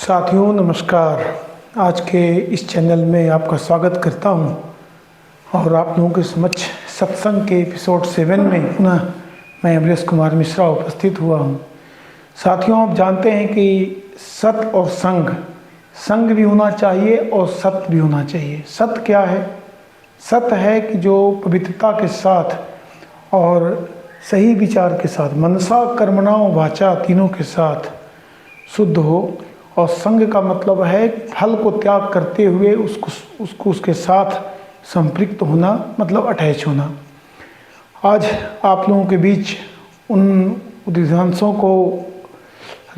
साथियों नमस्कार। आज के इस चैनल में आपका स्वागत करता हूं और आप लोगों के समक्ष सत्संग के एपिसोड 7 में पुनः मैं अमरेश कुमार मिश्रा उपस्थित हुआ हूं। साथियों, आप जानते हैं कि सत और संग भी होना चाहिए और सत भी होना चाहिए। सत क्या है? सत है कि जो पवित्रता के साथ और सही विचार के साथ, मनसा कर्मणा वाचा तीनों के साथ शुद्ध हो। और संग का मतलब है फल को त्याग करते हुए उसको उसके साथ संपृक्त होना, मतलब अटैच होना। आज आप लोगों के बीच उन उदाहरणों को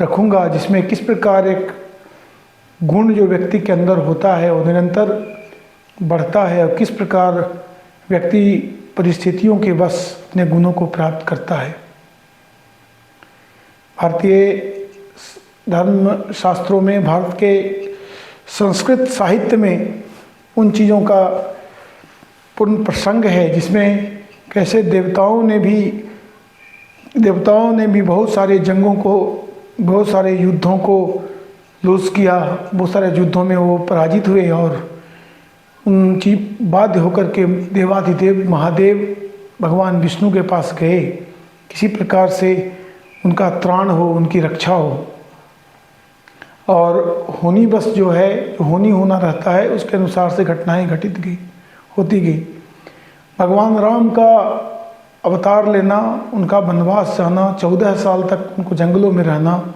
रखूँगा जिसमें किस प्रकार एक गुण जो व्यक्ति के अंदर होता है वो निरंतर बढ़ता है और किस प्रकार व्यक्ति परिस्थितियों के बस अपने गुणों को प्राप्त करता है। भारतीय धर्म शास्त्रों में, भारत के संस्कृत साहित्य में उन चीज़ों का पूर्ण प्रसंग है जिसमें कैसे देवताओं ने भी बहुत सारे जंगों को, बहुत सारे युद्धों को लूज किया, बहुत सारे युद्धों में वो पराजित हुए और उन बाध्य होकर के देवाधिदेव महादेव भगवान विष्णु के पास गए, किसी प्रकार से उनका त्राण हो, उनकी रक्षा हो। और होनी बस जो है, होनी होना रहता है, उसके अनुसार से घटनाएं होती गई। भगवान राम का अवतार लेना, उनका वनवास जाना, 14 साल तक उनको जंगलों में रहना,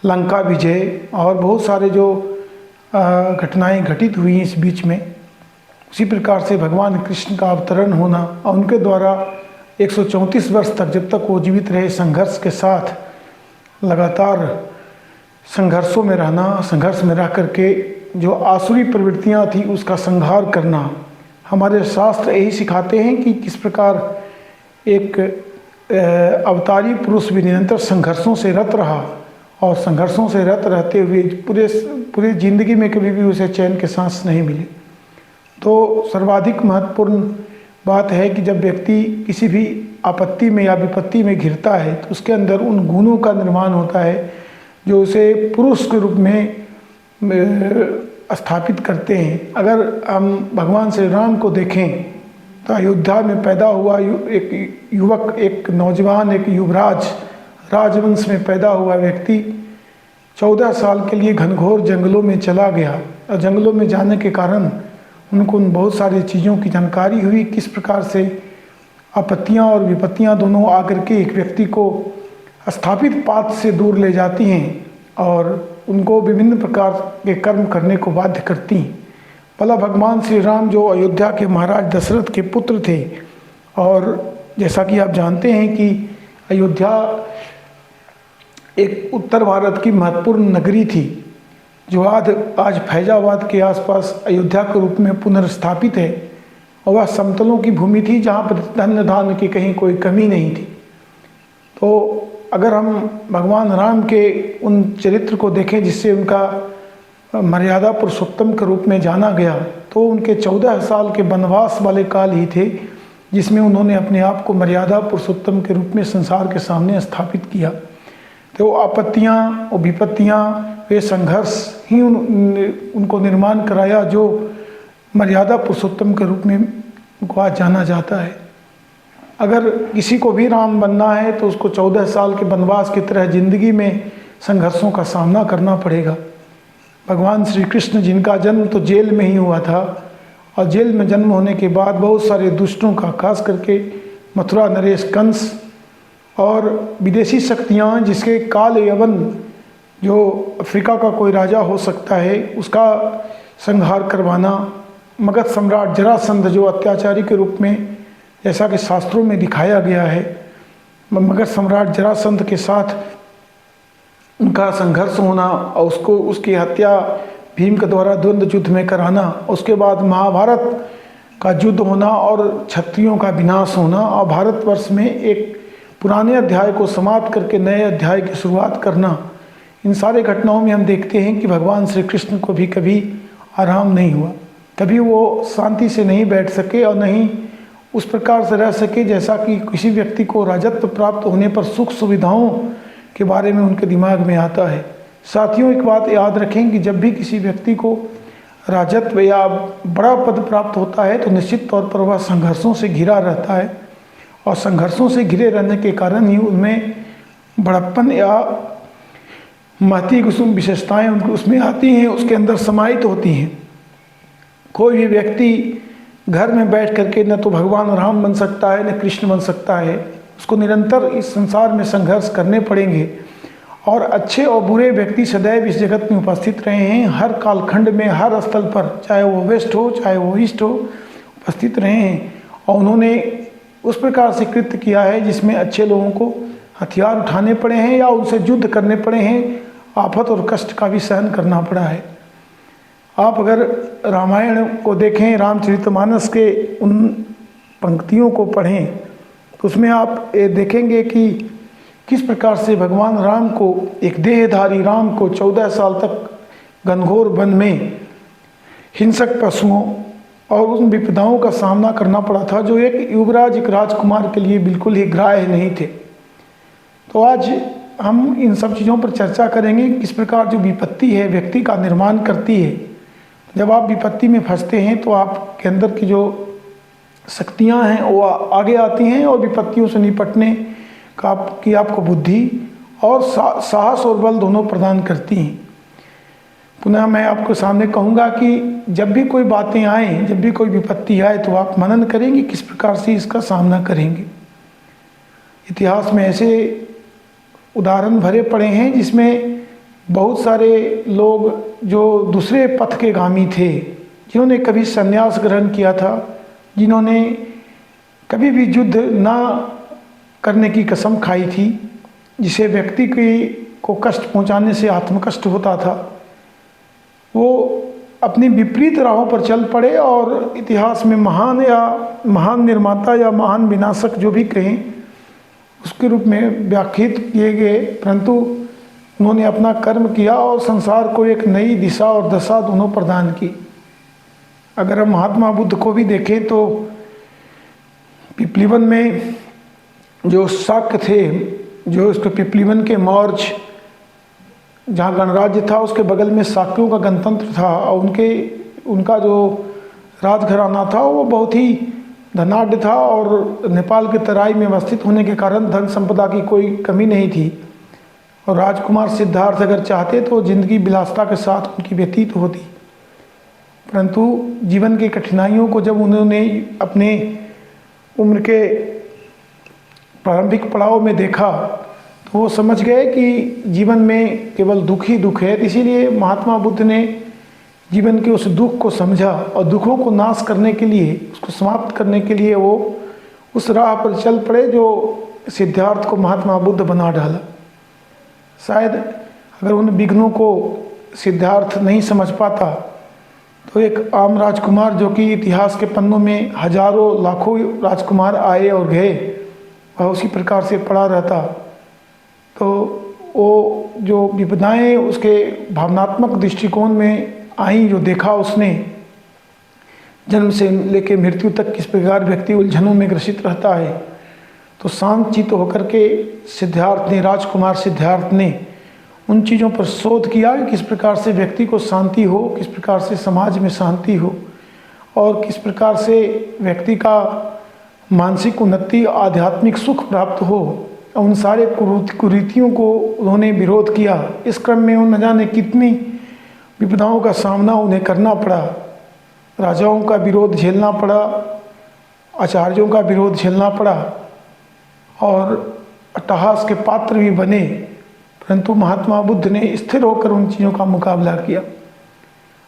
लंका विजय और बहुत सारे जो घटनाएं घटित हुई इस बीच में। उसी प्रकार से भगवान कृष्ण का अवतरण होना और उनके द्वारा 134 वर्ष तक, जब तक वो जीवित रहे, संघर्ष के साथ लगातार संघर्षों में रहना, संघर्ष में रह करके जो आसुरी प्रवृत्तियां थी उसका संहार करना। हमारे शास्त्र यही सिखाते हैं कि किस प्रकार एक अवतारी पुरुष भी निरंतर संघर्षों से रत रहा और संघर्षों से रत रहते हुए पूरे जिंदगी में कभी भी उसे चैन के सांस नहीं मिले। तो सर्वाधिक महत्वपूर्ण बात है कि जब व्यक्ति किसी भी आपत्ति में या विपत्ति में घिरता है तो उसके अंदर उन गुणों का निर्माण होता है जो उसे पुरुष के रूप में स्थापित करते हैं। अगर हम भगवान श्री राम को देखें तो अयोध्या में पैदा हुआ एक युवक, एक नौजवान, एक युवराज, राजवंश में पैदा हुआ व्यक्ति 14 साल के लिए घनघोर जंगलों में चला गया और जंगलों में जाने के कारण उनको उन बहुत सारी चीज़ों की जानकारी हुई, किस प्रकार से आपत्तियाँ और विपत्तियाँ दोनों आकर के एक व्यक्ति को स्थापित पाथ से दूर ले जाती हैं और उनको विभिन्न प्रकार के कर्म करने को बाध्य करती हैं। भला भगवान श्री राम जो अयोध्या के महाराज दशरथ के पुत्र थे और जैसा कि आप जानते हैं कि अयोध्या एक उत्तर भारत की महत्वपूर्ण नगरी थी जो आज फैजाबाद के आसपास अयोध्या के रूप में पुनर्स्थापित है और वह समतलों की भूमि थी जहाँ पर धन धान्य की कहीं कोई कमी नहीं थी। तो अगर हम भगवान राम के उन चरित्र को देखें जिससे उनका मर्यादा पुरुषोत्तम के रूप में जाना गया, तो उनके 14 साल के वनवास वाले काल ही थे जिसमें उन्होंने अपने आप को मर्यादा पुरुषोत्तम के रूप में संसार के सामने स्थापित किया। तो आपत्तियाँ और विपत्तियाँ, वे संघर्ष ही उनको निर्माण कराया जो मर्यादा पुरुषोत्तम के रूप में उनको आज जाना जाता है। अगर किसी को भी राम बनना है तो उसको 14 साल के वनवास की तरह जिंदगी में संघर्षों का सामना करना पड़ेगा। भगवान श्री कृष्ण जिनका जन्म तो जेल में ही हुआ था और जेल में जन्म होने के बाद बहुत सारे दुष्टों का, खास करके मथुरा नरेश कंस और विदेशी शक्तियाँ, जिसके काल यवन जो अफ्रीका का कोई राजा हो सकता है, उसका संहार करवाना, मगध सम्राट जरासंध जो अत्याचारी के रूप में, जैसा कि शास्त्रों में दिखाया गया है, मगध सम्राट जरासंध के साथ उनका संघर्ष होना और उसकी हत्या भीम के द्वारा द्वंद्व युद्ध में कराना, उसके बाद महाभारत का युद्ध होना और क्षत्रियों का विनाश होना और भारतवर्ष में एक पुराने अध्याय को समाप्त करके नए अध्याय की शुरुआत करना। इन सारे घटनाओं में हम देखते हैं कि भगवान श्री कृष्ण को भी कभी आराम नहीं हुआ, कभी वो शांति से नहीं बैठ सके और नहीं उस प्रकार से रह सके जैसा कि किसी व्यक्ति को राजत्व प्राप्त होने पर सुख सुविधाओं के बारे में उनके दिमाग में आता है। साथियों, एक बात याद रखें कि जब भी किसी व्यक्ति को राजत्व या बड़ा पद प्राप्त होता है तो निश्चित तौर पर वह संघर्षों से घिरा रहता है, और संघर्षों से घिरे रहने के कारण ही उनमें बड़प्पन या महती कुसुम विशेषताएं उनको उसमें आती हैं, उसके अंदर समाहित होती हैं। कोई भी व्यक्ति घर में बैठ करके न तो भगवान राम बन सकता है न कृष्ण बन सकता है, उसको निरंतर इस संसार में संघर्ष करने पड़ेंगे। और अच्छे और बुरे व्यक्ति सदैव इस जगत में उपस्थित रहे हैं, हर कालखंड में, हर स्थल पर, चाहे वो वेस्ट हो चाहे वो ईस्ट हो, उपस्थित रहे हैं। और उन्होंने उस प्रकार से कृत्य किया है जिसमें अच्छे लोगों को हथियार उठाने पड़े हैं या उनसे युद्ध करने पड़े हैं, आफत और कष्ट का भी सहन करना पड़ा है। आप अगर रामायण को देखें, रामचरितमानस के उन पंक्तियों को पढ़ें तो उसमें आप ये देखेंगे कि किस प्रकार से भगवान राम को, एक देहधारी राम को 14 साल तक घनघोर वन में हिंसक पशुओं और उन विपदाओं का सामना करना पड़ा था जो एक युवराज, एक राजकुमार के लिए बिल्कुल ही ग्राह्य नहीं थे। तो आज हम इन सब चीज़ों पर चर्चा करेंगे, किस प्रकार जो विपत्ति है व्यक्ति का निर्माण करती है। जब आप विपत्ति में फंसते हैं तो आपके अंदर की जो शक्तियां हैं वो आगे आती हैं और विपत्तियों से निपटने की आपको बुद्धि और साहस और बल दोनों प्रदान करती हैं। पुनः मैं आपको सामने कहूँगा कि जब भी कोई बातें आएँ, जब भी कोई विपत्ति आए तो आप मनन करेंगे किस प्रकार से इसका सामना करेंगे। इतिहास में ऐसे उदाहरण भरे पड़े हैं जिसमें बहुत सारे लोग जो दूसरे पथ के गामी थे, जिन्होंने कभी संन्यास ग्रहण किया था, जिन्होंने कभी भी युद्ध ना करने की कसम खाई थी, जिसे व्यक्ति को कष्ट पहुंचाने से आत्मकष्ट होता था, वो अपनी विपरीत राहों पर चल पड़े और इतिहास में महान निर्माता या महान विनाशक जो भी कहें उसके रूप में व्याख्यात किए गए, परंतु उन्होंने अपना कर्म किया और संसार को एक नई दिशा और दशा दोनों प्रदान की। अगर हम महात्मा बुद्ध को भी देखें तो पिपलीवन में जो शाक्य थे, जो उसके पिपलीवन के मौर्य, जहाँ गणराज्य था उसके बगल में शाक्यों का गणतंत्र था, और उनका जो राजघराना था वो बहुत ही धनाढ्य था और नेपाल के तराई में अवस्थित होने के कारण धन संपदा की कोई कमी नहीं थी। और राजकुमार सिद्धार्थ अगर चाहते तो जिंदगी विलासिता के साथ उनकी व्यतीत होती, परंतु जीवन की कठिनाइयों को जब उन्होंने अपने उम्र के प्रारंभिक पड़ाव में देखा तो वो समझ गए कि जीवन में केवल दुख ही दुख है। इसीलिए महात्मा बुद्ध ने जीवन के उस दुख को समझा और दुखों को नाश करने के लिए, उसको समाप्त करने के लिए वो उस राह पर चल पड़े जो सिद्धार्थ को महात्मा बुद्ध बना डाला। शायद अगर उन विघ्नों को सिद्धार्थ नहीं समझ पाता तो एक आम राजकुमार, जो कि इतिहास के पन्नों में हजारों लाखों राजकुमार आए और गए, वह उसी प्रकार से पड़ा रहता। तो वो जो विपदाएं उसके भावनात्मक दृष्टिकोण में आई, जो देखा उसने, जन्म से लेकर मृत्यु तक किस प्रकार व्यक्ति उलझनों में ग्रसित रहता है, तो शांत चित्त होकर के सिद्धार्थ ने, राजकुमार सिद्धार्थ ने उन चीज़ों पर शोध किया कि किस प्रकार से व्यक्ति को शांति हो, किस प्रकार से समाज में शांति हो और किस प्रकार से व्यक्ति का मानसिक उन्नति, आध्यात्मिक सुख प्राप्त हो। उन सारे कुरीतियों को उन्होंने विरोध किया। इस क्रम में उन न जाने कितनी विपदाओं का सामना उन्हें करना पड़ा। राजाओं का विरोध झेलना पड़ा, आचार्यों का विरोध झेलना पड़ा और अट्टहास के पात्र भी बने, परंतु महात्मा बुद्ध ने स्थिर होकर उन चीज़ों का मुकाबला किया।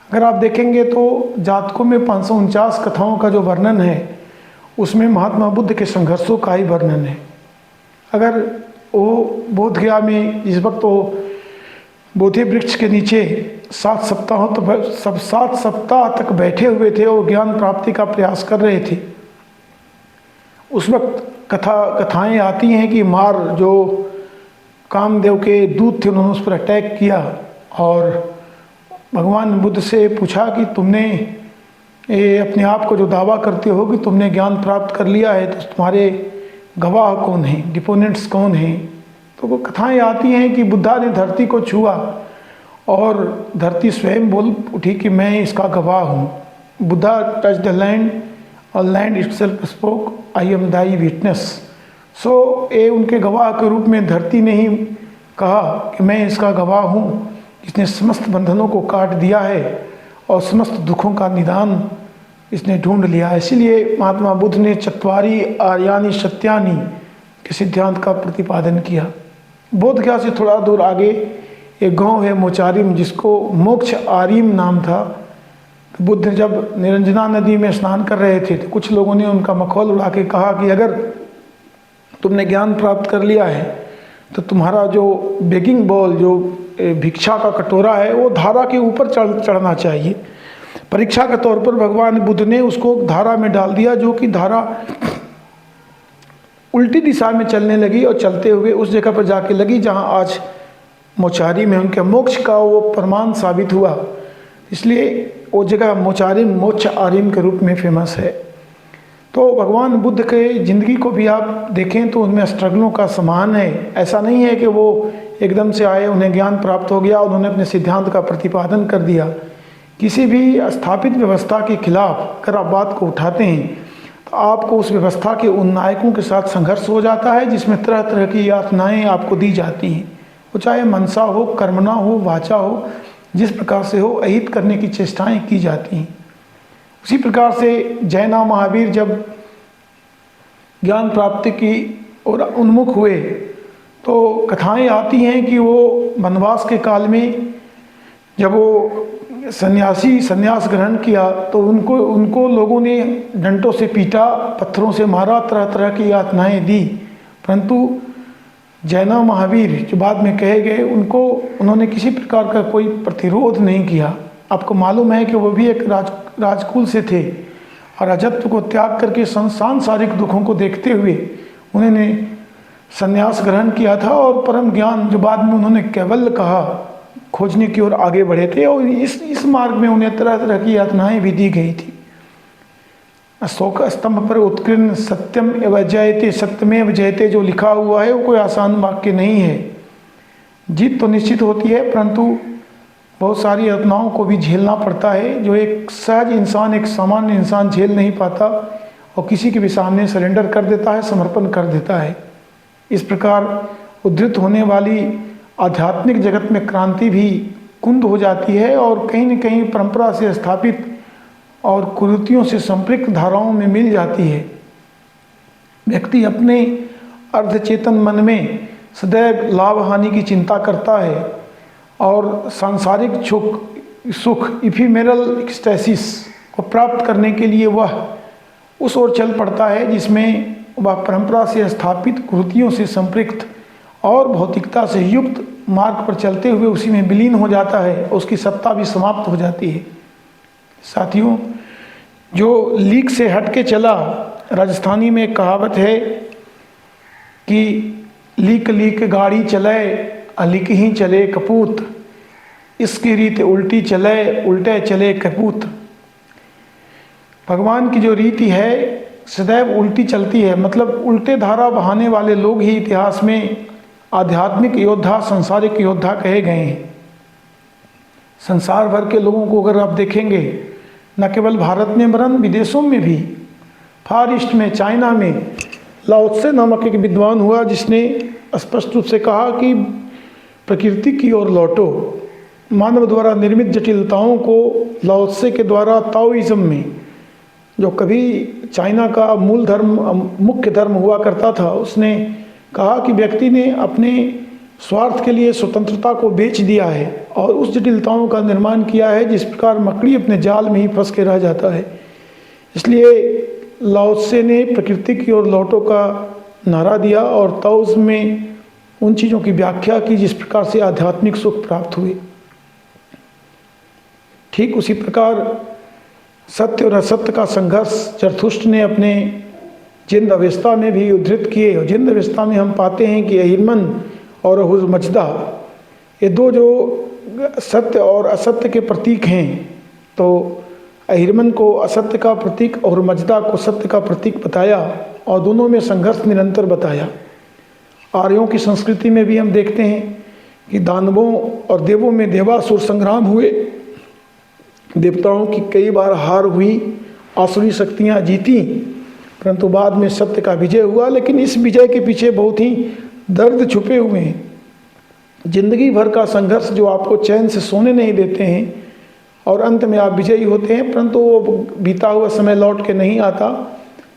अगर आप देखेंगे तो जातकों में 549 कथाओं का जो वर्णन है उसमें महात्मा बुद्ध के संघर्षों का ही वर्णन है। अगर वो बोधगया में जिस वक्त वो बोधि वृक्ष के नीचे 7 सप्ताह तक बैठे हुए थे और ज्ञान प्राप्ति का प्रयास कर रहे थे, उस वक्त कथाएं आती हैं कि मार जो कामदेव के दूत थे उन्होंने उस पर अटैक किया और भगवान बुद्ध से पूछा कि तुमने अपने आप को जो दावा करते हो कि तुमने ज्ञान प्राप्त कर लिया है, तो तुम्हारे गवाह कौन हैं, डिपोनेंट्स कौन हैं। तो वो कथाएं आती हैं कि बुद्धा ने धरती को छुआ और धरती स्वयं बोल उठी कि मैं इसका गवाह हूँ। बुद्धा टच द लैंड और land itself spoke, I am thy witness. So ये उनके गवाह के रूप में धरती ने ही कहा कि मैं इसका गवाह हूँ, जिसने समस्त बंधनों को काट दिया है और समस्त दुखों का निदान इसने ढूंढ लिया। इसीलिए महात्मा बुद्ध ने चत्वारी आर्यानि सत्यानि के सिद्धांत का प्रतिपादन किया। बोध गया से थोड़ा दूर आगे एक गांव है मोचारिम, जिसको मोक्ष आरिम नाम था। तो बुद्ध जब निरंजना नदी में स्नान कर रहे थे तो कुछ लोगों ने उनका मखौल उड़ा के कहा कि अगर तुमने ज्ञान प्राप्त कर लिया है तो तुम्हारा जो बेगिंग बॉल, जो भिक्षा का कटोरा है, वो धारा के ऊपर चढ़ना चाहिए। परीक्षा के तौर पर भगवान बुद्ध ने उसको धारा में डाल दिया, जो कि धारा उल्टी दिशा में चलने लगी और चलते हुए उस जगह पर जाके लगी जहां आज मोचारी में उनके मोक्ष का वो प्रमाण साबित हुआ। इसलिए वो जगह मोचारिम मोक्ष आरिम के रूप में फेमस है। तो भगवान बुद्ध के ज़िंदगी को भी आप देखें तो उनमें स्ट्रगलों का समान है। ऐसा नहीं है कि वो एकदम से आए, उन्हें ज्ञान प्राप्त हो गया, उन्होंने अपने सिद्धांत का प्रतिपादन कर दिया। किसी भी स्थापित व्यवस्था के खिलाफ अगर आप बात को उठाते हैं तो आपको उस व्यवस्था के उन नायकों के साथ संघर्ष हो जाता है जिसमें तरह तरह की यातनाएं आपको दी जाती हैं। वो चाहे मनसा हो, कर्मणा हो, वाचा हो, जिस प्रकार से हो, अहित करने की चेष्टाएं की जाती हैं। उसी प्रकार से जैना महावीर जब ज्ञान प्राप्ति की ओर उन्मुख हुए तो कथाएं आती हैं कि वो वनवास के काल में जब वो संन्यास ग्रहण किया तो उनको लोगों ने डंडों से पीटा, पत्थरों से मारा, तरह तरह की यातनाएं दी। परंतु जैना महावीर जो बाद में कहे गए, उन्होंने किसी प्रकार का कोई प्रतिरोध नहीं किया। आपको मालूम है कि वो भी एक राजकुल से थे और राजत्व को त्याग करके सांसारिक दुखों को देखते हुए उन्होंने संन्यास ग्रहण किया था और परम ज्ञान जो बाद में उन्होंने कैवल्य कहा खोजने की ओर आगे बढ़े थे। और इस मार्ग में उन्हें तरह तरह की यातनाएं भी दी गई थी। अशोक स्तंभ पर उत्कीर्ण सत्यम एवं जयते, सत्यमेव जयते जो लिखा हुआ है वो कोई आसान वाक्य नहीं है। जीत तो निश्चित होती है, परंतु बहुत सारी यातनाओं को भी झेलना पड़ता है, जो एक सहज इंसान, एक सामान्य इंसान झेल नहीं पाता और किसी के भी सामने सरेंडर कर देता है, समर्पण कर देता है। इस प्रकार उद्धृत होने वाली आध्यात्मिक जगत में क्रांति भी कुंद हो जाती है और कहीं न कहीं परंपरा से स्थापित और कुरीतियों से संपृक्त धाराओं में मिल जाती है। व्यक्ति अपने अर्धचेतन मन में सदैव लाभ हानि की चिंता करता है और सांसारिक सुख इफिमेरल एक्सटेसिस को प्राप्त करने के लिए वह उस ओर चल पड़ता है जिसमें वह परंपरा से स्थापित कुरीतियों से संपृक्त और भौतिकता से युक्त मार्ग पर चलते हुए उसी में विलीन हो जाता है, उसकी सत्ता भी समाप्त हो जाती है। साथियों, जो लीक से हट के चला, राजस्थानी में एक कहावत है कि लीक लीक गाड़ी चले अलिक ही चले कपूत, इसकी रीत उल्टी चले उल्टे चले कपूत। भगवान की जो रीति है सदैव उल्टी चलती है, मतलब उल्टे धारा बहाने वाले लोग ही इतिहास में आध्यात्मिक योद्धा, संसारिक योद्धा कहे गए हैं। संसार भर के लोगों को अगर आप देखेंगे, न केवल भारत में वरन विदेशों में भी, फार ईस्ट में, चाइना में, लाओ त्से नामक एक विद्वान हुआ जिसने स्पष्ट रूप से कहा कि प्रकृति की ओर लौटो। मानव द्वारा निर्मित जटिलताओं को लाओ त्से के द्वारा ताओइज्म में, जो कभी चाइना का मूल धर्म, मुख्य धर्म हुआ करता था, उसने कहा कि व्यक्ति ने अपने स्वार्थ के लिए स्वतंत्रता को बेच दिया है और उस जटिलताओं का निर्माण किया है जिस प्रकार मकड़ी अपने जाल में ही फंस के रह जाता है। इसलिए लाओ त्से ने प्रकृति की ओर लौटो का नारा दिया और ताओइज्म में उन चीज़ों की व्याख्या की जिस प्रकार से आध्यात्मिक सुख प्राप्त हुए। ठीक उसी प्रकार सत्य और असत्य का संघर्ष जरथुष्ट ने अपने जिंद अवस्था में भी उद्धृत किए। और जिंद अवस्था में हम पाते हैं कि अहिरमन और हुर्मज़दा, ये दो जो सत्य और असत्य के प्रतीक हैं, तो अहिरमन को असत्य का प्रतीक और हुर्मज़दा को सत्य का प्रतीक बताया और दोनों में संघर्ष निरंतर बताया। आर्यों की संस्कृति में भी हम देखते हैं कि दानवों और देवों में देवासुर संग्राम हुए, देवताओं की कई बार हार हुई, आसुरी शक्तियाँ जीती, परंतु बाद में सत्य का विजय हुआ। लेकिन इस विजय के पीछे बहुत ही दर्द छुपे हुए हैं। जिंदगी भर का संघर्ष जो आपको चैन से सोने नहीं देते हैं और अंत में आप विजयी होते हैं, परंतु वो बीता हुआ समय लौट के नहीं आता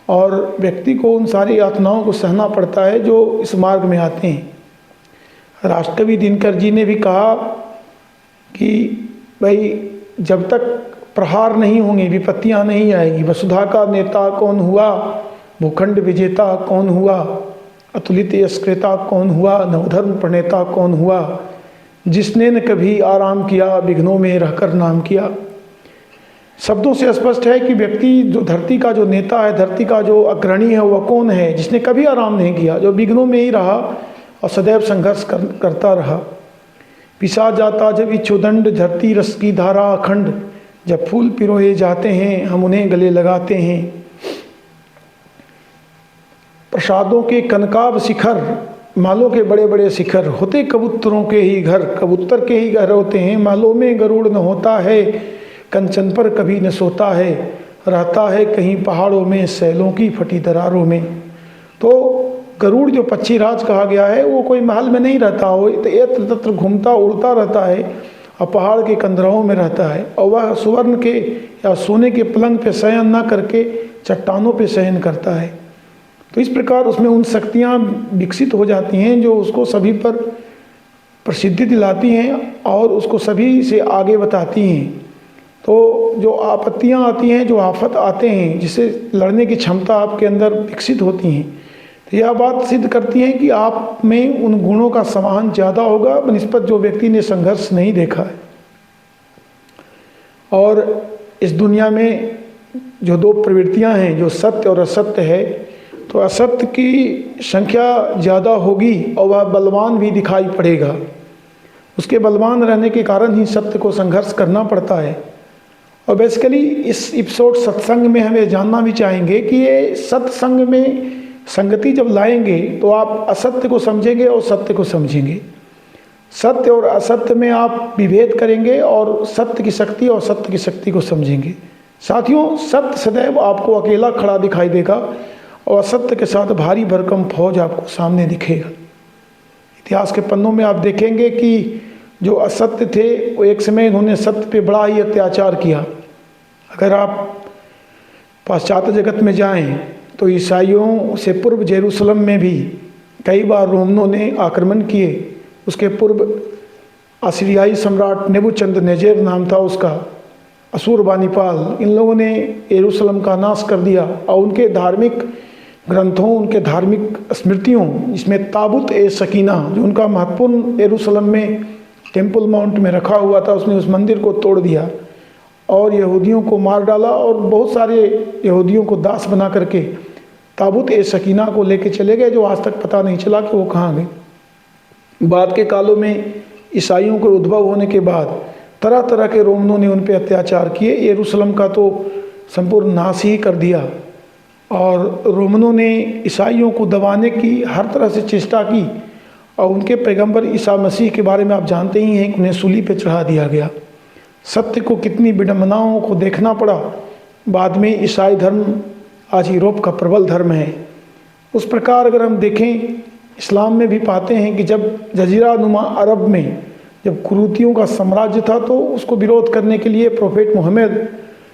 और व्यक्ति को उन सारी यातनाओं को सहना पड़ता है जो इस मार्ग में आते हैं। राष्ट्रकवि दिनकर जी ने भी कहा कि भाई जब तक प्रहार नहीं होंगे, विपत्तियां नहीं आएगी। वसुधा का नेता कौन हुआ, भूखंड विजेता कौन हुआ, अतुलित यशक्रेता कौन हुआ, नवधर्म प्रणेता कौन हुआ, जिसने न कभी आराम किया, विघ्नों में रहकर नाम किया। शब्दों से स्पष्ट है कि व्यक्ति जो धरती का जो नेता है, धरती का जो अग्रणी है, वह कौन है, जिसने कभी आराम नहीं किया, जो विघ्नों में ही रहा और सदैव संघर्ष करता रहा। पिसा जाता जब इच्छुदंड, धरती रस की धारा अखंड, जब फूल पिरोए जाते हैं हम उन्हें गले लगाते हैं। प्रसादों के कनकाब शिखर, मालों के बड़े बड़े शिखर, होते कबूतरों के ही घर, कबूतर के ही घर होते हैं। मालों में गरुड़ न होता है, कंचन पर कभी न सोता है, रहता है कहीं पहाड़ों में, सैलों की फटी दरारों में। तो गरुड़ जो पक्षी राज कहा गया है, वो कोई महल में नहीं रहता, वो यत्र तत्र घूमता उड़ता रहता है और पहाड़ के कंदराओं में रहता है। और वह सुवर्ण के या सोने के पलंग पे शयन न करके चट्टानों पे शयन करता है। तो इस प्रकार उसमें उन शक्तियाँ विकसित हो जाती हैं जो उसको सभी पर प्रसिद्धि दिलाती हैं और उसको सभी से आगे बताती हैं। तो जो आपत्तियाँ आती हैं, जो आफत आते हैं, जिससे लड़ने की क्षमता आपके अंदर विकसित होती हैं, तो यह बात सिद्ध करती है कि आप में उन गुणों का समान ज़्यादा होगा बनिस्बत जो व्यक्ति ने संघर्ष नहीं देखा है। और इस दुनिया में जो दो प्रवृत्तियां हैं, जो सत्य और असत्य है, तो असत्य की संख्या ज़्यादा होगी और वह बलवान भी दिखाई पड़ेगा। उसके बलवान रहने के कारण ही सत्य को संघर्ष करना पड़ता है। और बेसिकली इस एपिसोड सत्संग में हमें जानना भी चाहेंगे कि ये सत्संग में संगति जब लाएंगे तो आप असत्य को समझेंगे और सत्य को समझेंगे। सत्य और असत्य में आप विभेद करेंगे और सत्य की शक्ति और सत्य की शक्ति को समझेंगे। साथियों, सत्य सदैव आपको अकेला खड़ा दिखाई देगा और असत्य के साथ भारी भरकम फौज आपको सामने दिखेगा। इतिहास के पन्नों में आप देखेंगे कि जो असत्य थे वो एक समय इन्होंने सत्य पे बड़ा ही अत्याचार किया। अगर आप पाश्चात्य जगत में जाएं तो ईसाइयों से पूर्व जेरूसलम में भी कई बार रोमनों ने आक्रमण किए। उसके पूर्व असीरियाई सम्राट नेबूचदनेस्सर नाम था उसका, अशूरबानीपाल, इन लोगों ने यरूशलेम का नाश कर दिया और उनके धार्मिक ग्रंथों, उनके धार्मिक स्मृतियों, इसमें ताबूत ए सकीना जो उनका महत्वपूर्ण यरूशलेम में टेम्पल माउंट में रखा हुआ था, उसने उस मंदिर को तोड़ दिया और यहूदियों को मार डाला और बहुत सारे यहूदियों को दास बना करके ताबूत ए सकीना को लेके चले गए, जो आज तक पता नहीं चला कि वो कहाँ गए। बाद के कालों में ईसाइयों के उद्भव होने के बाद तरह तरह के रोमनों ने उन पर अत्याचार किए। यरूशलेम का तो संपूर्ण नाश ही कर दिया और रोमनों ने ईसाइयों को दबाने की हर तरह से चेष्टा की और उनके पैगंबर ईसा मसीह के बारे में आप जानते ही हैं कि उन्हें सूली पे चढ़ा दिया गया। सत्य को कितनी विडंबनाओं को देखना पड़ा। बाद में ईसाई धर्म आज यूरोप का प्रबल धर्म है। उस प्रकार अगर हम देखें, इस्लाम में भी पाते हैं कि जब जजीरा नुमा अरब में जब कुरीतियों का साम्राज्य था तो उसको विरोध करने के लिए प्रोफेट मोहम्मद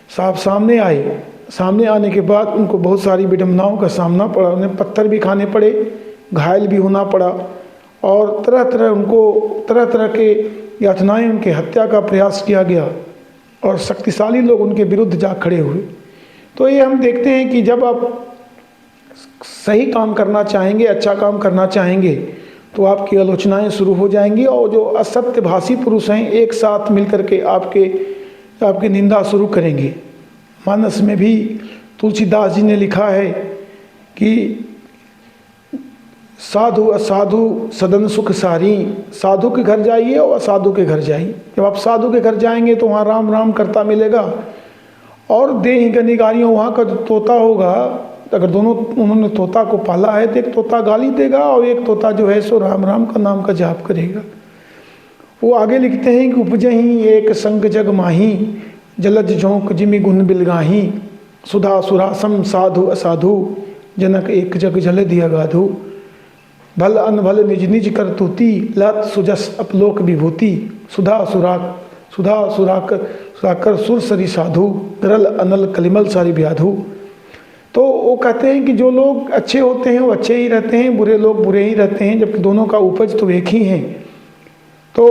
साहब सामने आए। सामने आने के बाद उनको बहुत सारी विडंबनाओं का सामना पड़ा, उन्हें पत्थर भी खाने पड़े, घायल भी होना पड़ा और तरह तरह के यातनाएं, उनके हत्या का प्रयास किया गया और शक्तिशाली लोग उनके विरुद्ध जा खड़े हुए। तो ये हम देखते हैं कि जब आप सही काम करना चाहेंगे, अच्छा काम करना चाहेंगे, तो आपकी आलोचनाएं शुरू हो जाएंगी और जो असत्यभाषी पुरुष हैं एक साथ मिलकर के आपकी निंदा शुरू करेंगे। मानस में भी तुलसीदास जी ने लिखा है कि साधु असाधु सदन सुख सारी, साधु के घर जाइए और असाधु के घर जाइए। जब आप साधु के घर जाएंगे तो वहाँ राम राम करता मिलेगा और देही गनिगारियों वहाँ का जो तोता होगा, अगर दोनों उन्होंने तोता को पाला है तो एक तोता गाली देगा और एक तोता जो है सो राम राम का नाम का जाप करेगा। वो आगे लिखते हैं कि उपजही एक संग जग माही, जलज झोंक जिमि गुण बिलगाही, सुधा सुरासम साधु असाधु, जनक एक जग जल दिया गाधु, भल अनभल निज निज कर तूती, लत सुजस अपलोक विभूति, सुधा सुराकर सुर सरी साधु, गरल अनल कलिमल सारी व्याधु। तो वो कहते हैं कि जो लोग अच्छे होते हैं वो अच्छे ही रहते हैं, बुरे लोग बुरे ही रहते हैं, जबकि दोनों का उपज तो एक ही है। तो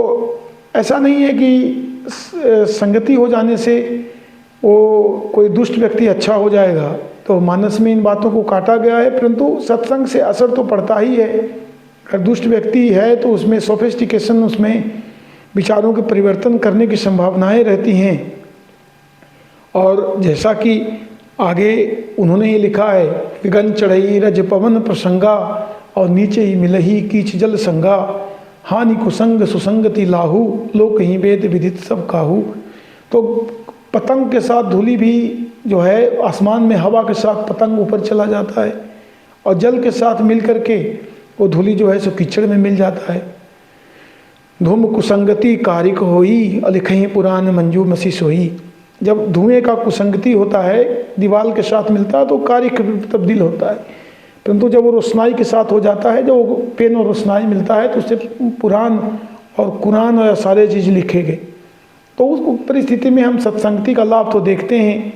ऐसा नहीं है कि संगति हो जाने से वो कोई दुष्ट व्यक्ति अच्छा हो जाएगा। तो मानस में इन बातों को काटा गया है, परंतु सत्संग से असर तो पड़ता ही है। अगर दुष्ट व्यक्ति है तो उसमें सोफिस्टिकेशन, उसमें विचारों के परिवर्तन करने की संभावनाएं रहती हैं। और जैसा कि आगे उन्होंने ये लिखा है कि गन चढ़ई रज पवन प्रसंगा, और नीचे ही मिलही कीच जल संगा, हानि कुसंग सुसंगति लाहू, लोक ही वेद विदित सब काहू। तो पतंग के साथ धूलि भी जो है आसमान में हवा के साथ पतंग ऊपर चला जाता है, और जल के साथ मिल करके वो धूलि जो है सो कीचड़ में मिल जाता है। धूम कुसंगति कारिक होई, लिखही पुराण मंजू मसी सोई। जब धुएं का कुसंगति होता है, दीवाल के साथ मिलता है तो कारिक तब्दील होता है, परंतु जब वो रोशनाई के साथ हो जाता है, जब वो पेन और रोशनाई मिलता है तो उससे पुराण और कुरान और सारे चीज़ लिखे गए। तो उस परिस्थिति में हम सत्संगति का लाभ तो देखते हैं,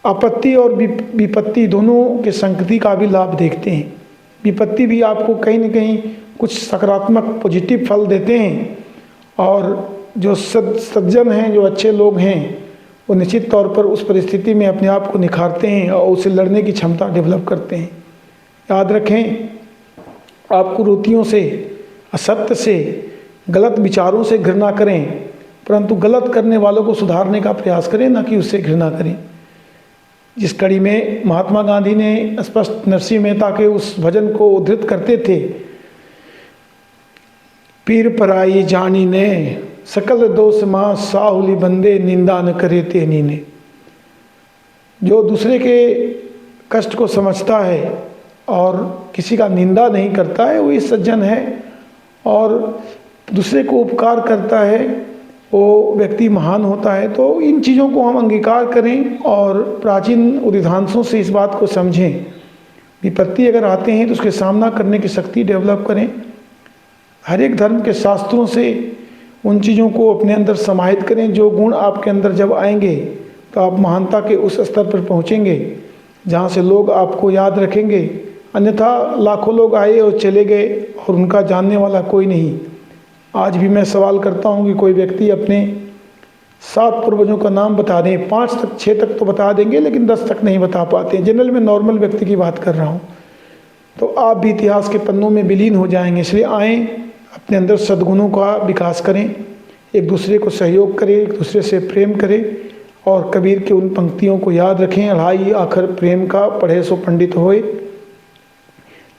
आपत्ति और विपत्ति दोनों के संगति का भी लाभ देखते हैं। विपत्ति भी आपको कहीं न कहीं कुछ सकारात्मक पॉजिटिव फल देते हैं, और जो सज्जन हैं, जो अच्छे लोग हैं, वो निश्चित तौर पर उस परिस्थिति में अपने आप को निखारते हैं और उससे लड़ने की क्षमता डेवलप करते हैं। याद रखें, आप कुरीतियों से, असत्य से, गलत विचारों से घृणा करें, परंतु गलत करने वालों को सुधारने का प्रयास करें, ना कि उससे घृणा करें। जिस कड़ी में महात्मा गांधी ने स्पष्ट नरसिंह मेहता के उस भजन को उद्धृत करते थे, पीर पराई जानी ने सकल दोष माँ साहुली बंदे, निंदा न करे तेनी ने। जो दूसरे के कष्ट को समझता है और किसी का निंदा नहीं करता है, वो सज्जन है, और दूसरे को उपकार करता है, वो व्यक्ति महान होता है। तो इन चीज़ों को हम अंगीकार करें और प्राचीन उदिधांशों से इस बात को समझें। विपत्ति अगर आते हैं तो उसके सामना करने की शक्ति डेवलप करें। हर एक धर्म के शास्त्रों से उन चीज़ों को अपने अंदर समाहित करें। जो गुण आपके अंदर जब आएंगे तो आप महानता के उस स्तर पर पहुँचेंगे जहाँ से लोग आपको याद रखेंगे। अन्यथा लाखों लोग आए और चले गए और उनका जानने वाला कोई नहीं। आज भी मैं सवाल करता हूँ कि कोई व्यक्ति अपने 7 पूर्वजों का नाम बता दें, 5 तक 6 तक तो बता देंगे, लेकिन 10 तक नहीं बता पाते। जनरल में नॉर्मल व्यक्ति की बात कर रहा हूँ। तो आप भी इतिहास के पन्नों में विलीन हो जाएंगे। इसलिए आएँ, अपने अंदर सद्गुणों का विकास करें, एक दूसरे को सहयोग करें, एक दूसरे से प्रेम करें, और कबीर की उन पंक्तियों को याद रखें, अढ़ाई आखर प्रेम का पढ़े सो पंडित होए।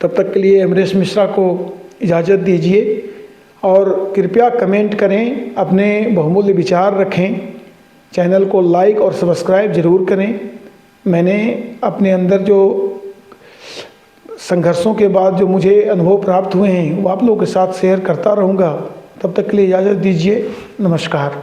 तब तक के लिए अमरेश मिश्रा को इजाज़त दीजिए, और कृपया कमेंट करें, अपने बहुमूल्य विचार रखें, चैनल को लाइक और सब्सक्राइब ज़रूर करें। मैंने अपने अंदर जो संघर्षों के बाद जो मुझे अनुभव प्राप्त हुए हैं वो आप लोगों के साथ शेयर करता रहूँगा। तब तक के लिए इजाज़त दीजिए। नमस्कार।